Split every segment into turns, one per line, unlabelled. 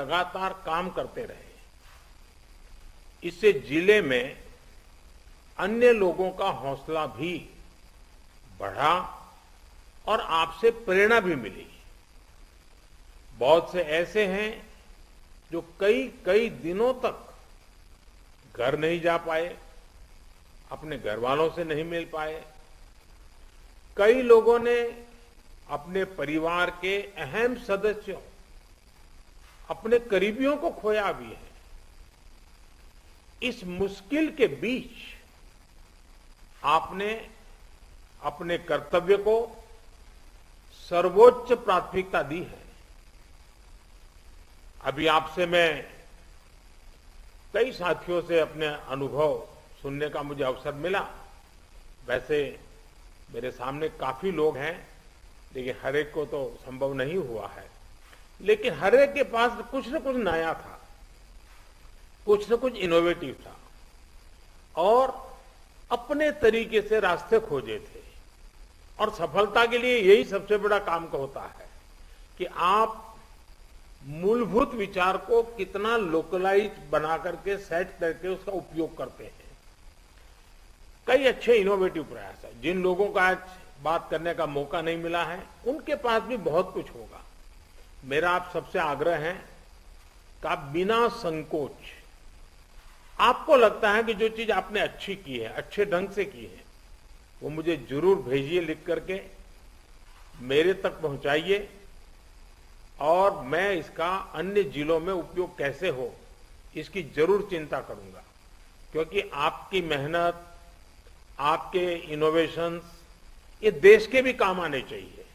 लगातार काम करते रहे। इससे जिले में अन्य लोगों का हौसला भी बढ़ा और आपसे प्रेरणा भी मिली। बहुत से ऐसे हैं जो कई कई दिनों तक घर नहीं जा पाए, अपने घर वालों से नहीं मिल पाए। कई लोगों ने अपने परिवार के अहम सदस्यों, अपने करीबियों को खोया भी है। इस मुश्किल के बीच आपने अपने कर्तव्य को सर्वोच्च प्राथमिकता दी है। अभी आपसे मैं कई साथियों से अपने अनुभव सुनने का मुझे अवसर मिला। वैसे मेरे सामने काफी लोग हैं, लेकिन हर एक को तो संभव नहीं हुआ है। लेकिन हर एक के पास कुछ न कुछ नया था, कुछ न कुछ इनोवेटिव था और अपने तरीके से रास्ते खोजे थे। और सफलता के लिए यही सबसे बड़ा काम का होता है कि आप मूलभूत विचार को कितना लोकलाइज बना करके सेट करके उसका उपयोग करते हैं। कई अच्छे इनोवेटिव प्रयास है। जिन लोगों का आज बात करने का मौका नहीं मिला है, उनके पास भी बहुत कुछ होगा। मेरा आप सबसे आग्रह है कि आप बिना संकोच, आपको लगता है कि जो चीज आपने अच्छी की है, अच्छे ढंग से की है, वो मुझे जरूर भेजिए, लिख करके मेरे तक पहुंचाइए और मैं इसका अन्य जिलों में उपयोग कैसे हो इसकी जरूर चिंता करूंगा। क्योंकि आपकी मेहनत, आपके इनोवेशंस ये देश के भी काम आने चाहिए।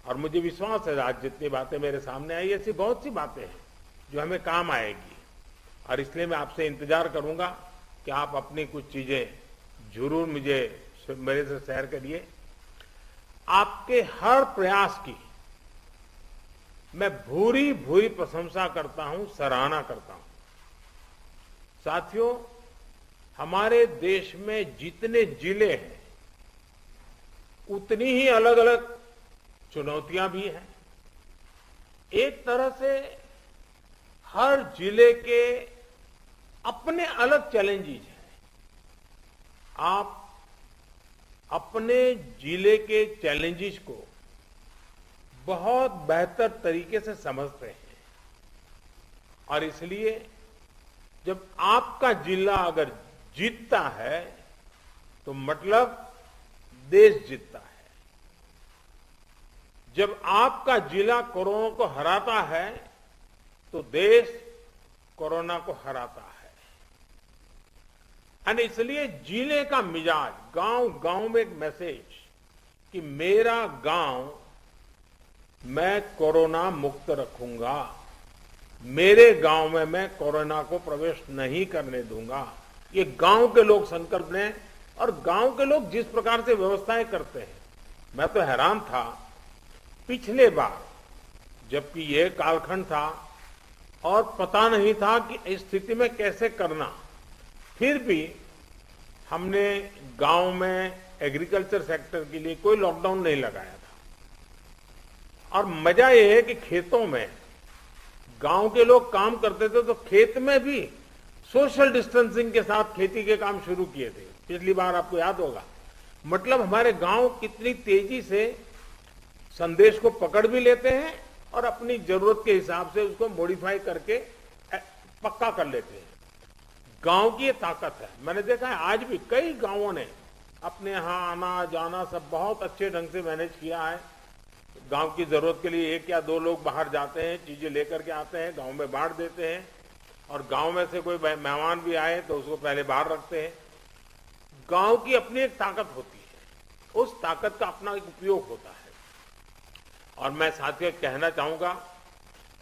और मुझे विश्वास है आज जितनी बातें मेरे सामने आई, ऐसी बहुत सी बातें हैं जो हमें काम आएगी। और इसलिए मैं आपसे इंतजार करूंगा कि आप अपनी कुछ चीजें जरूर मेरे से शेयर करिए। आपके हर प्रयास की मैं भूरी भूरी प्रशंसा करता हूं, सराहना करता हूं। साथियों, हमारे देश में जितने जिले हैं उतनी ही अलग अलग चुनौतियां भी हैं। एक तरह से हर जिले के अपने अलग चैलेंजेस हैं। आप अपने जिले के चैलेंजेस को बहुत बेहतर तरीके से समझते हैं और इसलिए जब आपका जिला अगर जीतता है तो मतलब देश जीतता है। जब आपका जिला कोरोना को हराता है तो देश कोरोना को हराता है। और इसलिए जिले का मिजाज, गांव गांव में एक मैसेज कि मेरा गांव मैं कोरोना मुक्त रखूंगा, मेरे गांव में मैं कोरोना को प्रवेश नहीं करने दूंगा, ये गांव के लोग संकल्प लें। और गांव के लोग जिस प्रकार से व्यवस्थाएं करते हैं, मैं तो हैरान था। पिछले बार जबकि ये कालखंड था और पता नहीं था कि इस स्थिति में कैसे करना, फिर भी हमने गांव में एग्रीकल्चर सेक्टर के लिए कोई लॉकडाउन नहीं लगाया था। और मजा यह है कि खेतों में गांव के लोग काम करते थे तो खेत में भी सोशल डिस्टेंसिंग के साथ खेती के काम शुरू किए थे। पिछली बार आपको याद होगा। मतलब हमारे गांव कितनी तेजी से संदेश को पकड़ भी लेते हैं और अपनी जरूरत के हिसाब से उसको मॉडिफाई करके पक्का कर लेते हैं। गांव की ये ताकत है। मैंने देखा है आज भी कई गांवों ने अपने यहां आना जाना सब बहुत अच्छे ढंग से मैनेज किया है। गांव की जरूरत के लिए एक या दो लोग बाहर जाते हैं, चीजें लेकर के आते हैं, गांव में बांट देते हैं। और गांव में से कोई मेहमान भी आए तो उसको पहले बाहर रखते हैं। गांव की अपनी एक ताकत होती है, उस ताकत का अपना एक उपयोग होता है। और मैं साथियों कहना चाहूंगा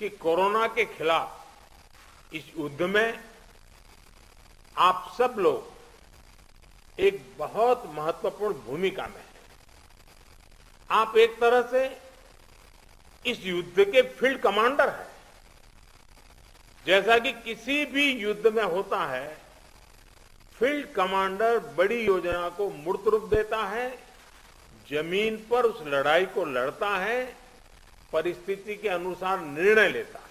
कि कोरोना के खिलाफ इस युद्ध में आप सब लोग एक बहुत महत्वपूर्ण भूमिका में हैं। आप एक तरह से इस युद्ध के फील्ड कमांडर हैं। जैसा कि किसी भी युद्ध में होता है, फील्ड कमांडर बड़ी योजना को मूर्त रूप देता है, जमीन पर उस लड़ाई को लड़ता है, परिस्थिति के अनुसार निर्णय लेता है।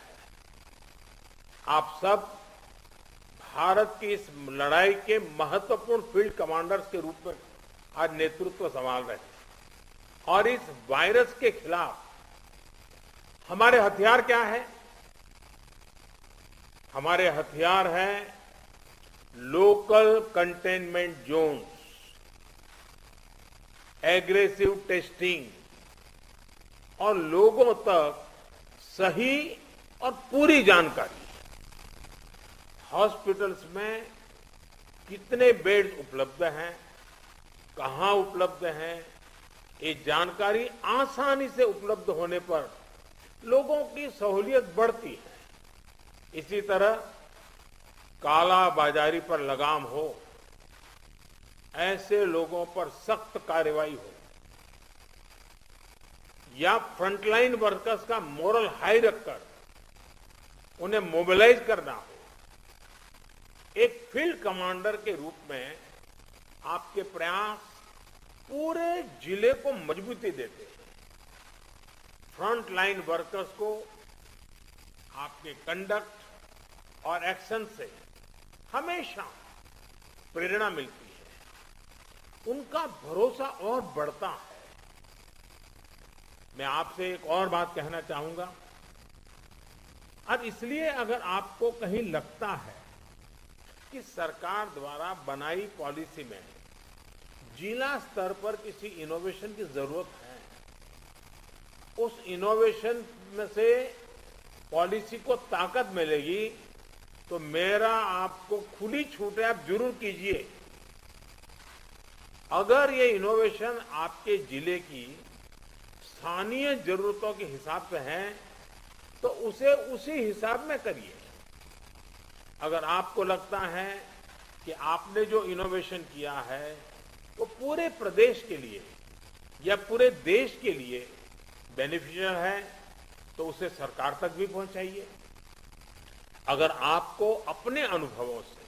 आप सब भारत की इस लड़ाई के महत्वपूर्ण फील्ड कमांडर्स के रूप में आज नेतृत्व संभाल रहे हैं और इस वायरस के खिलाफ हमारे हथियार क्या है? हमारे हथियार हैं local containment zones, aggressive testing और लोगों तक सही और पूरी जानकारी। हॉस्पिटल्स में कितने बेड्स उपलब्ध हैं, कहां उपलब्ध हैं, ये जानकारी आसानी से उपलब्ध होने पर लोगों की सहूलियत बढ़ती है। इसी तरह काला बाजारी पर लगाम हो, ऐसे लोगों पर सख्त कार्रवाई हो या फ्रंटलाइन वर्कर्स का मोरल हाई रखकर उन्हें मोबिलाइज करना हो। एक फील्ड कमांडर के रूप में आपके प्रयास पूरे जिले को मजबूती देते हैं। फ्रंट लाइन वर्कर्स को आपके कंडक्ट और एक्शन से हमेशा प्रेरणा मिलती है, उनका भरोसा और बढ़ता है। मैं आपसे एक और बात कहना चाहूंगा। अब इसलिए अगर आपको कहीं लगता है कि सरकार द्वारा बनाई पॉलिसी में जिला स्तर पर किसी इनोवेशन की जरूरत है, उस इनोवेशन में से पॉलिसी को ताकत मिलेगी, तो मेरा आपको खुली छूट है, आप जरूर कीजिए। अगर ये इनोवेशन आपके जिले की स्थानीय जरूरतों के हिसाब से है तो उसे उसी हिसाब में करिए। अगर आपको लगता है कि आपने जो इनोवेशन किया है वो पूरे प्रदेश के लिए या पूरे देश के लिए बेनिफिशियल है तो उसे सरकार तक भी पहुंचाइए। अगर आपको अपने अनुभवों से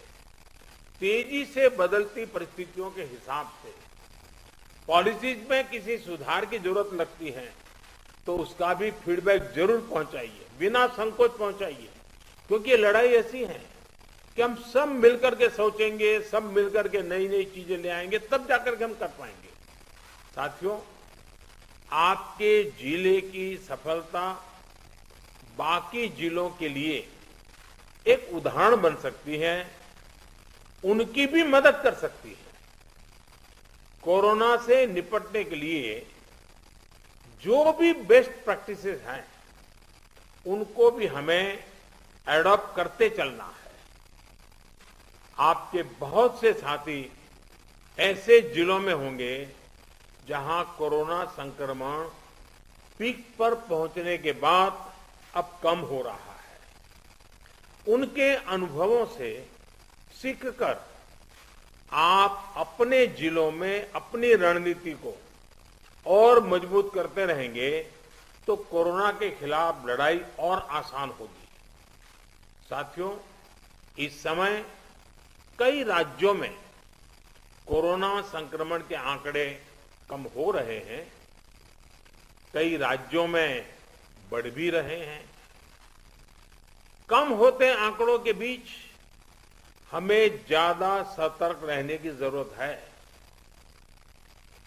तेजी से बदलती परिस्थितियों के हिसाब से पॉलिसीज में किसी सुधार की जरूरत लगती है तो उसका भी फीडबैक जरूर पहुंचाइए, बिना संकोच पहुंचाइए। क्योंकि ये लड़ाई ऐसी है कि हम सब मिलकर के सोचेंगे, सब मिलकर के नई नई चीजें ले आएंगे, तब जाकर के हम कर पाएंगे। साथियों, आपके जिले की सफलता बाकी जिलों के लिए एक उदाहरण बन सकती है, उनकी भी मदद कर सकती है। कोरोना से निपटने के लिए जो भी बेस्ट प्रैक्टिसेस हैं उनको भी हमें एडॉप्ट करते चलना है। आपके बहुत से साथी ऐसे जिलों में होंगे जहां कोरोना संक्रमण पीक पर पहुंचने के बाद अब कम हो रहा है। उनके अनुभवों से सीखकर आप अपने जिलों में अपनी रणनीति को और मजबूत करते रहेंगे तो कोरोना के खिलाफ लड़ाई और आसान होगी। साथियों, इस समय कई राज्यों में कोरोना संक्रमण के आंकड़े कम हो रहे हैं, कई राज्यों में बढ़ भी रहे हैं। कम होते आंकड़ों के बीच हमें ज्यादा सतर्क रहने की जरूरत है।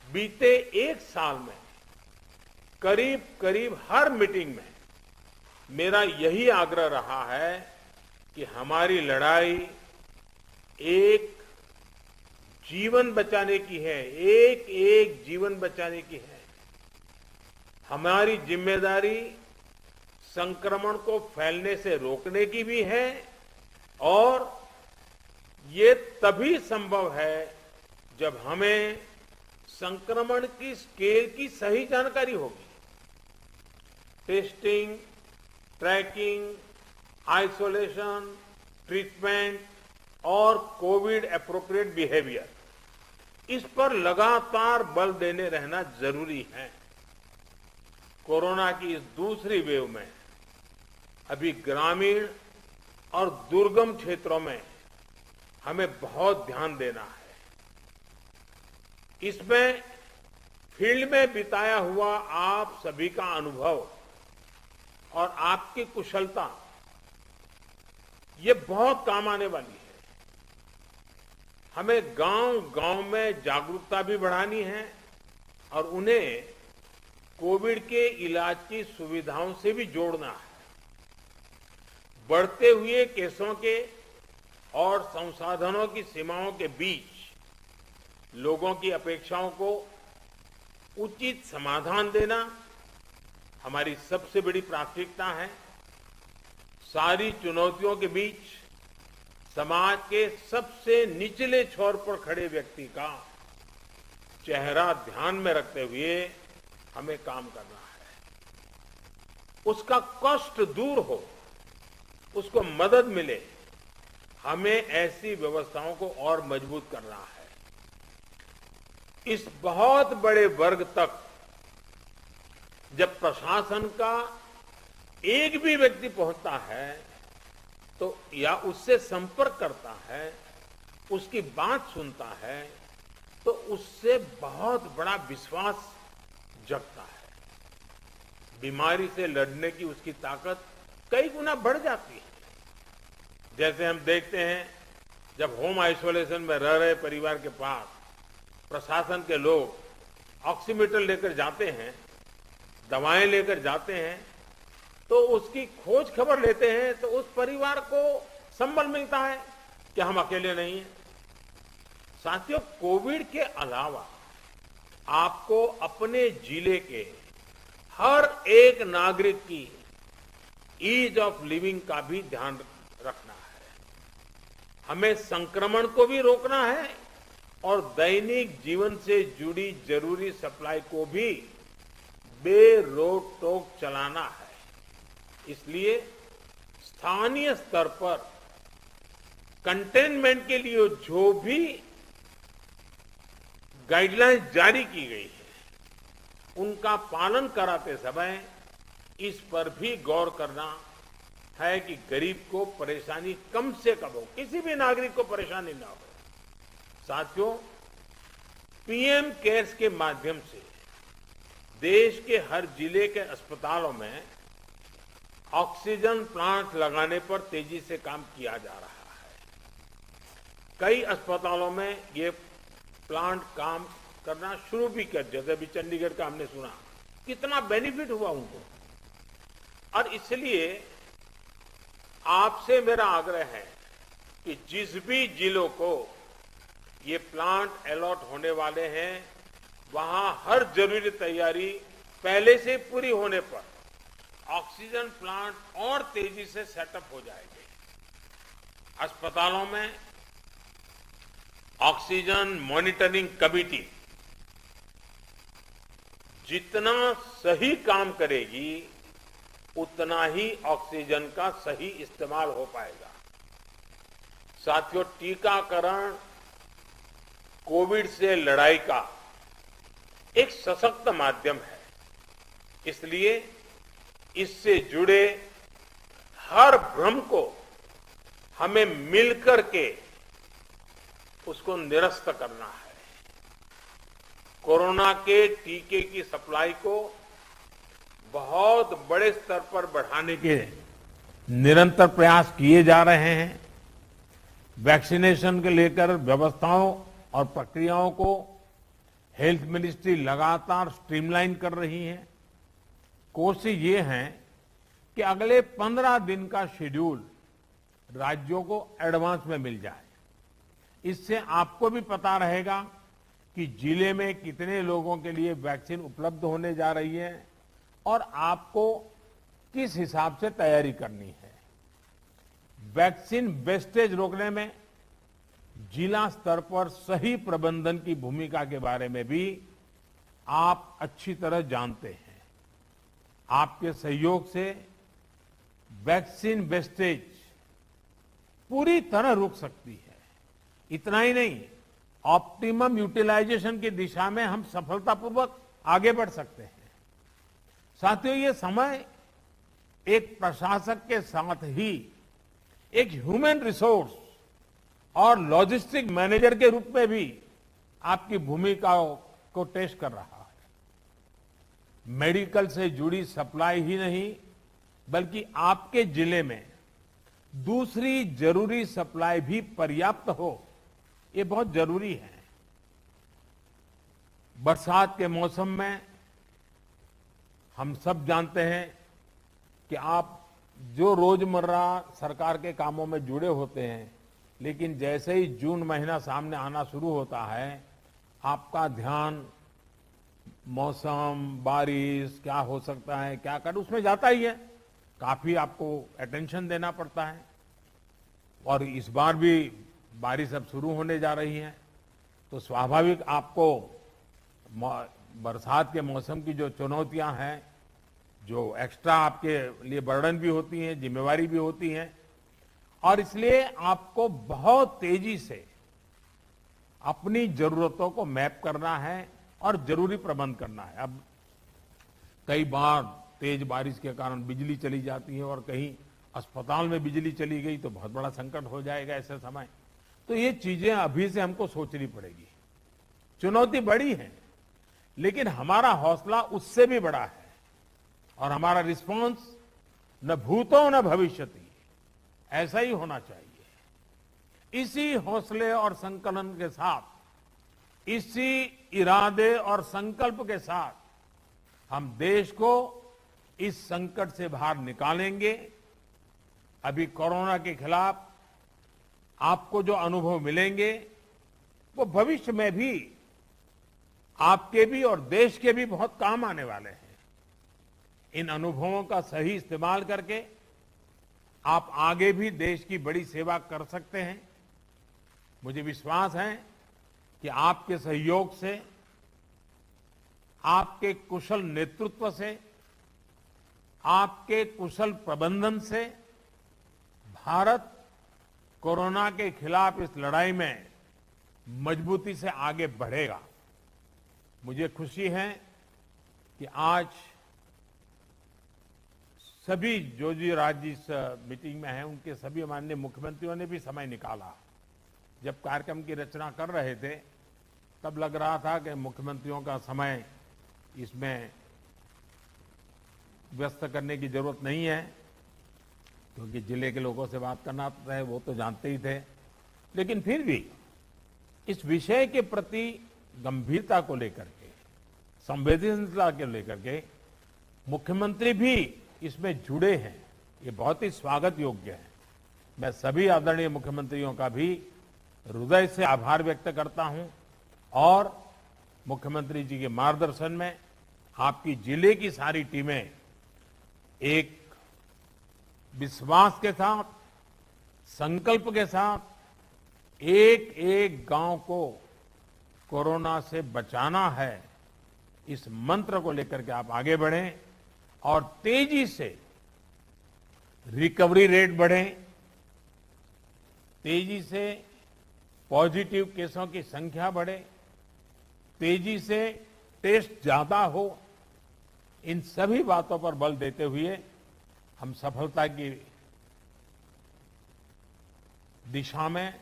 बीते एक साल में करीब करीब हर मीटिंग में मेरा यही आग्रह रहा है कि हमारी लड़ाई एक जीवन बचाने की है, एक एक जीवन बचाने की है। हमारी जिम्मेदारी संक्रमण को फैलने से रोकने की भी है और ये तभी संभव है जब हमें संक्रमण की स्केल की सही जानकारी होगी। टेस्टिंग, ट्रैकिंग, आइसोलेशन, ट्रीटमेंट और कोविड एप्रोप्रिएट बिहेवियर, इस पर लगातार बल देने रहना जरूरी है। कोरोना की इस दूसरी वेव में अभी ग्रामीण और दुर्गम क्षेत्रों में हमें बहुत ध्यान देना है। इसमें फील्ड में बिताया हुआ आप सभी का अनुभव और आपकी कुशलता ये बहुत काम आने वाली है। हमें गांव-गांव में जागरूकता भी बढ़ानी है और उन्हें कोविड के इलाज की सुविधाओं से भी जोड़ना है। बढ़ते हुए केसों के और संसाधनों की सीमाओं के बीच लोगों की अपेक्षाओं को उचित समाधान देना हमारी सबसे बड़ी प्राथमिकता है। सारी चुनौतियों के बीच समाज के सबसे निचले छोर पर खड़े व्यक्ति का चेहरा ध्यान में रखते हुए हमें काम करना है। उसका कष्ट दूर हो, उसको मदद मिले, हमें ऐसी व्यवस्थाओं को और मजबूत करना है। इस बहुत बड़े वर्ग तक जब प्रशासन का एक भी व्यक्ति पहुंचता है तो या उससे संपर्क करता है, उसकी बात सुनता है, तो उससे बहुत बड़ा विश्वास जगता है। बीमारी से लड़ने की उसकी ताकत कई गुना बढ़ जाती है। जैसे हम देखते हैं, जब होम आइसोलेशन में रह रहे परिवार के पास प्रशासन के लोग ऑक्सीमीटर लेकर जाते हैं, दवाएं लेकर जाते हैं, तो उसकी खोज खबर लेते हैं, तो उस परिवार को संबल मिलता है कि हम अकेले नहीं हैं। साथियों, कोविड के अलावा आपको अपने जिले के हर एक नागरिक की ईज ऑफ लिविंग का भी ध्यान रखना है। हमें संक्रमण को भी रोकना है और दैनिक जीवन से जुड़ी जरूरी सप्लाई को भी बेरोक टोक चलाना है। इसलिए स्थानीय स्तर पर कंटेनमेंट के लिए जो भी गाइडलाइंस जारी की गई है, उनका पालन कराते समय इस पर भी गौर करना है कि गरीब को परेशानी कम से कम हो, किसी भी नागरिक को परेशानी ना हो। साथियों, पीएम केयर्स के माध्यम से देश के हर जिले के अस्पतालों में ऑक्सीजन प्लांट लगाने पर तेजी से काम किया जा रहा है। कई अस्पतालों में ये प्लांट काम करना शुरू भी कर, जैसे अभी चंडीगढ़ का हमने सुना, कितना बेनिफिट हुआ उनको। और इसलिए आपसे मेरा आग्रह है कि जिस भी जिलों को ये प्लांट अलॉट होने वाले हैं, वहां हर जरूरी तैयारी पहले से पूरी होने पर ऑक्सीजन प्लांट और तेजी से सेटअप हो जाएंगे। अस्पतालों में ऑक्सीजन मॉनिटरिंग कमेटी जितना सही काम करेगी, उतना ही ऑक्सीजन का सही इस्तेमाल हो पाएगा। साथियों, टीकाकरण कोविड से लड़ाई का एक सशक्त माध्यम है। इसलिए इससे जुड़े हर भ्रम को हमें मिलकर के उसको निरस्त करना है। कोरोना के टीके की सप्लाई को बहुत बड़े स्तर पर बढ़ाने के निरंतर प्रयास किए जा रहे हैं। वैक्सीनेशन के लेकर व्यवस्थाओं और प्रक्रियाओं को हेल्थ मिनिस्ट्री लगातार स्ट्रीमलाइन कर रही है। कोशिश ये है कि अगले 15 दिन का शेड्यूल राज्यों को एडवांस में मिल जाए। इससे आपको भी पता रहेगा कि जिले में कितने लोगों के लिए वैक्सीन उपलब्ध होने जा रही है और आपको किस हिसाब से तैयारी करनी है। वैक्सीन वेस्टेज रोकने में जिला स्तर पर सही प्रबंधन की भूमिका के बारे में भी आप अच्छी तरह जानते हैं। आपके सहयोग से वैक्सीन वेस्टेज पूरी तरह रुक सकती है। इतना ही नहीं, ऑप्टिमम यूटिलाइजेशन की दिशा में हम सफलतापूर्वक आगे बढ़ सकते हैं। साथियों, ये समय एक प्रशासक के साथ ही एक ह्यूमन रिसोर्स और लॉजिस्टिक मैनेजर के रूप में भी आपकी भूमिकाओं को टेस्ट कर रहा है। मेडिकल से जुड़ी सप्लाई ही नहीं, बल्कि आपके जिले में दूसरी जरूरी सप्लाई भी पर्याप्त हो, ये बहुत जरूरी है। बरसात के मौसम में हम सब जानते हैं कि आप जो रोजमर्रा सरकार के कामों में जुड़े होते हैं, लेकिन जैसे ही जून महीना सामने आना शुरू होता है, आपका ध्यान मौसम, बारिश क्या हो सकता है, क्या कर, उसमें जाता ही है। काफी आपको अटेंशन देना पड़ता है। और इस बार भी बारिश अब शुरू होने जा रही है, तो स्वाभाविक आपको बरसात के मौसम की जो चुनौतियां हैं, जो एक्स्ट्रा आपके लिए बर्डन भी होती हैं, जिम्मेवारी भी होती हैं, और इसलिए आपको बहुत तेजी से अपनी जरूरतों को मैप करना है और जरूरी प्रबंध करना है। अब कई बार तेज बारिश के कारण बिजली चली जाती है और कहीं अस्पताल में बिजली चली गई तो बहुत बड़ा संकट हो जाएगा ऐसे समय। तो ये चीजें अभी से हमको सोचनी पड़ेगी। चुनौती बड़ी है, लेकिन हमारा हौसला उससे भी बड़ा है और हमारा रिस्पांस न भूतो न भविष्यति, ऐसा ही होना चाहिए। इसी हौसले और संकलन के साथ, इसी इरादे और संकल्प के साथ हम देश को इस संकट से बाहर निकालेंगे। अभी कोरोना के खिलाफ आपको जो अनुभव मिलेंगे, वो भविष्य में भी आपके भी और देश के भी बहुत काम आने वाले हैं। इन अनुभवों का सही इस्तेमाल करके आप आगे भी देश की बड़ी सेवा कर सकते हैं। मुझे विश्वास है कि आपके सहयोग से, आपके कुशल नेतृत्व से, आपके कुशल प्रबंधन से भारत कोरोना के खिलाफ इस लड़ाई में मजबूती से आगे बढ़ेगा। मुझे खुशी है कि आज सभी जो राज्य इस मीटिंग में हैं, उनके सभी माननीय मुख्यमंत्रियों ने भी समय निकाला। जब कार्यक्रम की रचना कर रहे थे, तब लग रहा था कि मुख्यमंत्रियों का समय इसमें व्यस्त करने की जरूरत नहीं है, क्योंकि जिले के लोगों से बात करना है, वो तो जानते ही थे। लेकिन फिर भी इस विषय के प्रति गंभीरता को लेकर के, संवेदनशीलता को लेकर के मुख्यमंत्री भी इसमें जुड़े हैं, ये बहुत ही स्वागत योग्य है। मैं सभी आदरणीय मुख्यमंत्रियों का भी हृदय से आभार व्यक्त करता हूं और मुख्यमंत्री जी के मार्गदर्शन में आपकी जिले की सारी टीमें एक विश्वास के साथ, संकल्प के साथ एक एक गांव को कोरोना से बचाना है, इस मंत्र को लेकर के आप आगे बढ़ें और तेजी से रिकवरी रेट बढ़े, तेजी से पॉजिटिव केसों की संख्या बढ़े, तेजी से टेस्ट ज्यादा हो। इन सभी बातों पर बल देते हुए हम सफलता की दिशा में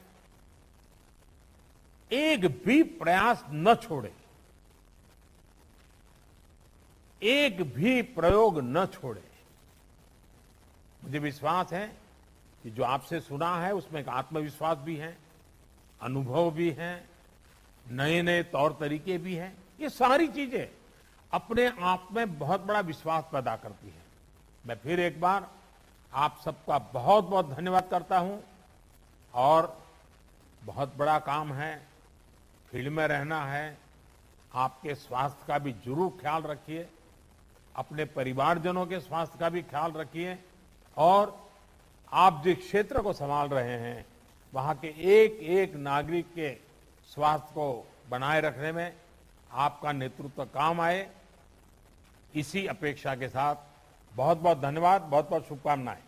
एक भी प्रयास न छोड़े, एक भी प्रयोग न छोड़े। मुझे विश्वास है कि जो आपसे सुना है उसमें एक आत्मविश्वास भी है, अनुभव भी है, नए नए तौर तरीके भी हैं। ये सारी चीजें अपने आप में बहुत बड़ा विश्वास पैदा करती है। मैं फिर एक बार आप सबका बहुत बहुत धन्यवाद करता हूं और बहुत बड़ा काम है, फील्ड में रहना है। आपके स्वास्थ्य का भी जरूर ख्याल रखिए, अपने परिवारजनों के स्वास्थ्य का भी ख्याल रखिए और आप जिस क्षेत्र को संभाल रहे हैं, वहां के एक एक नागरिक के स्वास्थ्य को बनाए रखने में आपका नेतृत्व काम आए, इसी अपेक्षा के साथ बहुत बहुत धन्यवाद, बहुत बहुत शुभकामनाएं।